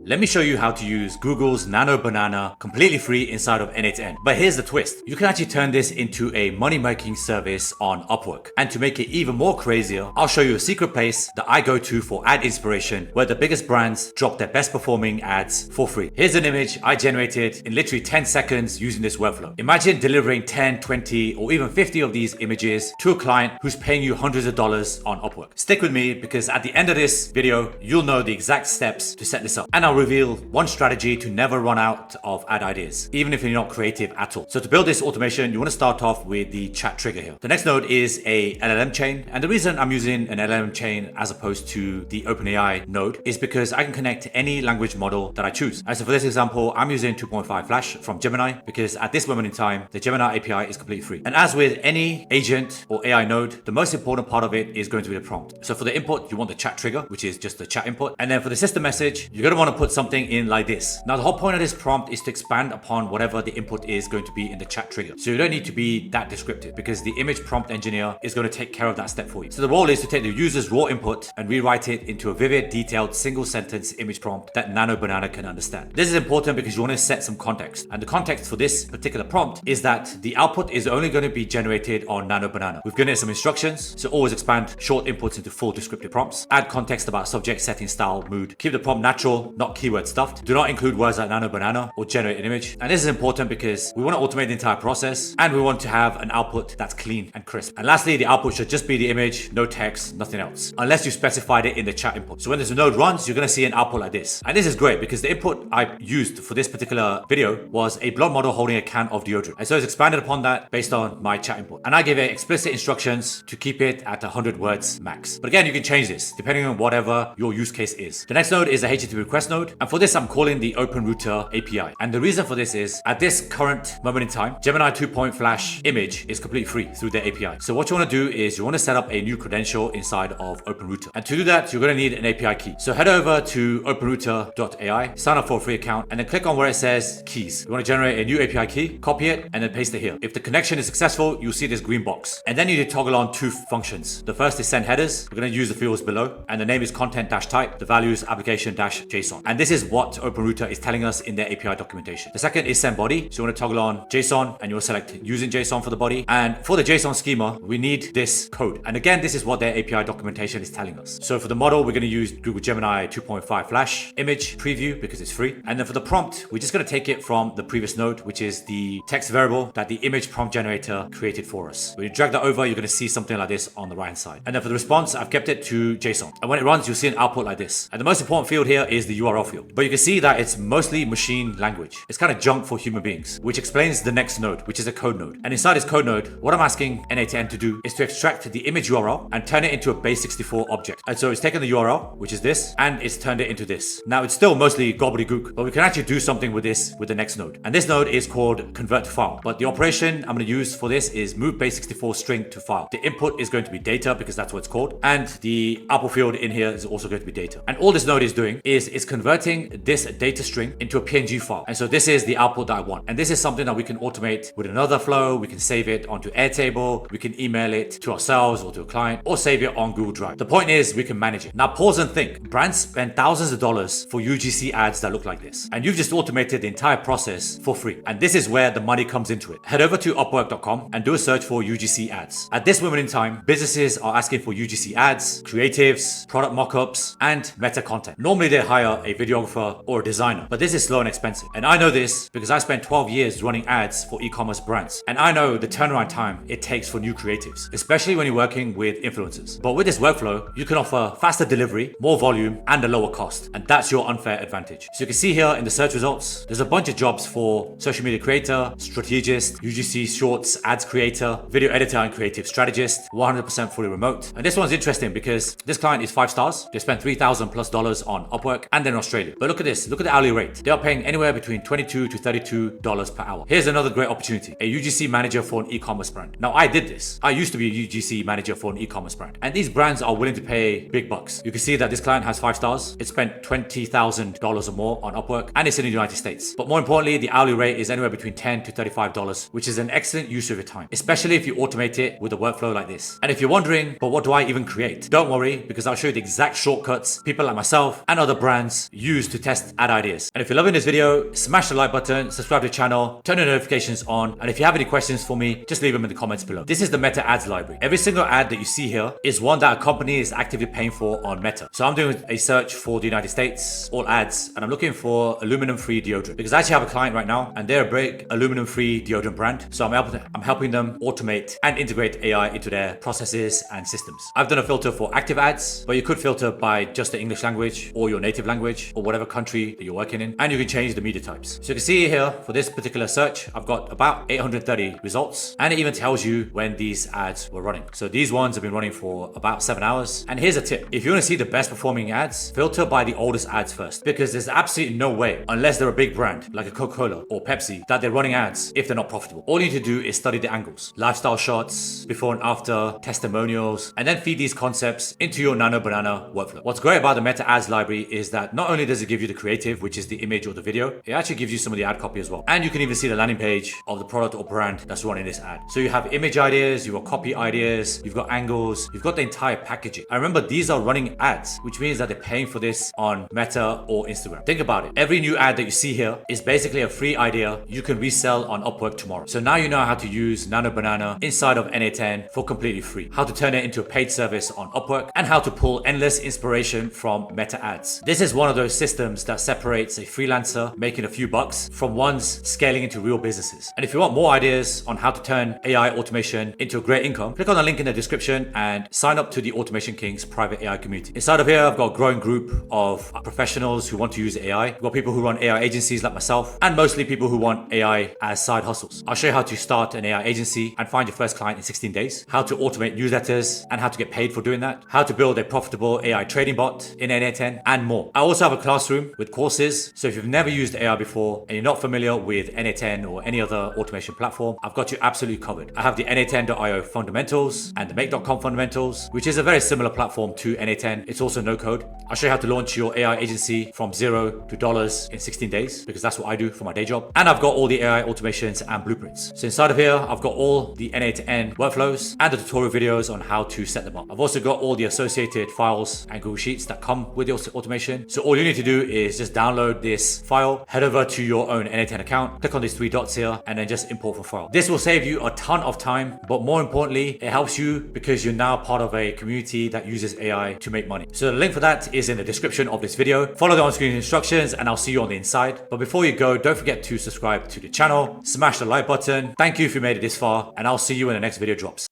Let me show you how to use Google's Nano Banana completely free inside of n8n. But here's the twist. You can actually turn this into a money-making service on Upwork. And to make it even more crazier, I'll show you a secret place that I go to for ad inspiration where the biggest brands drop their best performing ads for free. Here's an image I generated in literally 10 seconds using this workflow. Imagine delivering 10, 20, or even 50 of these images to a client who's paying you hundreds of dollars on Upwork. Stick with me because at the end of this video, you'll know the exact steps to set this up. And I'll reveal one strategy to never run out of ad ideas, even if you're not creative at all. So to build this automation, you want to start off with the chat trigger here. The next node is a LLM chain. And the reason I'm using an LLM chain as opposed to the OpenAI node is because I can connect to any language model that I choose. And so for this example, I'm using 2.5 Flash from Gemini because at this moment in time, the Gemini API is completely free. And as with any agent or AI node, the most important part of it is going to be the prompt. So for the input, you want the chat trigger, which is just the chat input. And then for the system message, you're going to want to put something in like this. Now, the whole point of this prompt is to expand upon whatever the input is going to be in the chat trigger. So you don't need to be that descriptive because the image prompt engineer is going to take care of that step for you. So the role is to take the user's raw input and rewrite it into a vivid, detailed, single sentence image prompt that Nano Banana can understand. This is important because you want to set some context. And the context for this particular prompt is that the output is only going to be generated on Nano Banana. We've given it some instructions. So always expand short inputs into full descriptive prompts. Add context about subject, setting, style, mood. Keep the prompt natural, not keyword stuffed. Do not include words like Nano Banana or generate an image. And this is important because we want to automate the entire process and we want to have an output that's clean and crisp. And lastly, the output should just be the image, no text, nothing else, unless you specified it in the chat input. So when this node runs, you're going to see an output like this. And this is great because the input I used for this particular video was a blonde model holding a can of deodorant. And so it's expanded upon that based on my chat input. And I gave it explicit instructions to keep it at 100 words max. But again, you can change this depending on whatever your use case is. The next node is a HTTP request node. And for this, I'm calling the OpenRouter API. And the reason for this is at this current moment in time, Gemini 2.0 Flash image is completely free through the API. So what you want to do is you want to set up a new credential inside of OpenRouter. And to do that, you're going to need an API key. So head over to openrouter.ai, sign up for a free account, and then click on where it says keys. You want to generate a new API key, copy it, and then paste it here. If the connection is successful, you'll see this green box. And then you need to toggle on two functions. The first is send headers. We're going to use the fields below. And the name is content-type. The value is application-JSON. And this is what OpenRouter is telling us in their API documentation. The second is send body. So you want to toggle on JSON and you'll select using JSON for the body. And for the JSON schema, we need this code. And again, this is what their API documentation is telling us. So for the model, we're going to use Google Gemini 2.5 Flash image preview because it's free. And then for the prompt, we're just going to take it from the previous node, which is the text variable that the image prompt generator created for us. When you drag that over, you're going to see something like this on the right hand side. And then for the response, I've kept it to JSON. And when it runs, you'll see an output like this. And the most important field here is the URL field. But you can see that it's mostly machine language. It's kind of junk for human beings, which explains the next node, which is a code node. And inside this code node, what I'm asking n8n to do is to extract the image URL and turn it into a base64 object. And so it's taken the URL, which is this, and it's turned it into this. Now it's still mostly gobbledygook, but we can actually do something with this with the next node. And this node is called convert to file. But the operation I'm going to use for this is move base64 string to file. The input is going to be data because that's what it's called. And the output field in here is also going to be data. And all this node is doing is it's converting this data string into a PNG file. And so this is the output that I want. And this is something that we can automate with another flow. We can save it onto Airtable. We can email it to ourselves or to a client or save it on Google Drive. The point is we can manage it. Now pause and think. Brands spend thousands of dollars for UGC ads that look like this. And you've just automated the entire process for free. And this is where the money comes into it. Head over to upwork.com and do a search for UGC ads. At this moment in time, businesses are asking for UGC ads, creatives, product mockups, and meta content. Normally they hire a videographer or a designer, but this is slow and expensive. And I know this because I spent 12 years running ads for e-commerce brands. And I know the turnaround time it takes for new creatives, especially when you're working with influencers. But with this workflow, you can offer faster delivery, more volume, and a lower cost. And that's your unfair advantage. So you can see here in the search results, there's a bunch of jobs for social media creator, strategist, UGC shorts, ads creator, video editor and creative strategist, 100% fully remote. And this one's interesting because this client is 5 stars. They spent $3,000+ on Upwork and they're in Australia. But look at this, look at the hourly rate. They are paying anywhere between $22 to $32 per hour. Here's another great opportunity, a UGC manager for an e-commerce brand. Now I did this. I used to be a UGC manager for an e-commerce brand. And these brands are willing to pay big bucks. You can see that this client has 5 stars. It spent $20,000 or more on Upwork and it's in the United States. But more importantly, the hourly rate is anywhere between $10 to $35, which is an excellent use of your time, especially if you automate it with a workflow like this. And if you're wondering, but what do I even create? Don't worry, because I'll show you the exact shortcuts people like myself and other brands use to test ad ideas. And if you're loving this video, smash the like button, subscribe to the channel, turn the notifications on, and if you have any questions for me, just leave them in the comments below. This is the Meta ads library. Every single ad that you see here is one that a company is actively paying for on Meta. So I'm doing a search for the United States, all ads, and I'm looking for aluminum-free deodorant because I actually have a client right now and they're a big aluminum-free deodorant brand. So I'm helping them automate and integrate AI into their processes and systems. I've done a filter for active ads, but you could filter by just the English language or your native language or whatever country that you're working in, and you can change the media types. So you can see here for this particular search, I've got about 830 results, and it even tells you when these ads were running. So these ones have been running for about 7 hours. And here's a tip: if you want to see the best performing ads, filter by the oldest ads first, because there's absolutely no way, unless they're a big brand like a Coca-Cola or Pepsi, that they're running ads if they're not profitable. All you need to do is study the angles, lifestyle shots, before and after, testimonials, and then feed these concepts into your Nano Banana workflow. What's great about the Meta ads library is that not only does it give you the creative, which is the image or the video, it actually gives you some of the ad copy as well. And you can even see the landing page of the product or brand that's running this ad. So you have image ideas, you've got copy ideas, you've got angles, you've got the entire packaging. And remember, these are running ads, which means that they're paying for this on Meta or Instagram. Think about it. Every new ad that you see here is basically a free idea you can resell on Upwork tomorrow. So now you know how to use Nano Banana inside of n8n for completely free, how to turn it into a paid service on Upwork, and how to pull endless inspiration from Meta ads. This is one of those systems that separates a freelancer making a few bucks from ones scaling into real businesses. And if you want more ideas on how to turn AI automation into a great income, click on the link in the description and sign up to the Automation Kings private AI community. Inside of here, I've got a growing group of professionals who want to use AI. I've got people who run AI agencies like myself, and mostly people who want AI as side hustles. I'll show you how to start an AI agency and find your first client in 16 days, how to automate newsletters and how to get paid for doing that, how to build a profitable AI trading bot in n8n, and more. I also have a classroom with courses, so if you've never used AI before and you're not familiar with n8n or any other automation platform, I've got you absolutely covered. I have the n8n.io fundamentals and the make.com fundamentals, which is a very similar platform to n8n. It's also no code. I'll show you how to launch your AI agency from $0 to dollars in 16 days, because that's what I do for my day job. And I've got all the AI automations and blueprints. So inside of here, I've got all the n8n workflows and the tutorial videos on how to set them up. I've also got all the associated files and Google Sheets that come with the automation. So all you need to do is just download this file, head over to your own n8n account, click on these 3 dots here, and then just import from file. This will save you a ton of time, but more importantly, it helps you because you're now part of a community that uses AI to make money. So the link for that is in the description of this video. Follow the on-screen instructions and I'll see you on the inside. But before you go, don't forget to subscribe to the channel, smash the like button. Thank you if you made it this far, and I'll see you when the next video drops.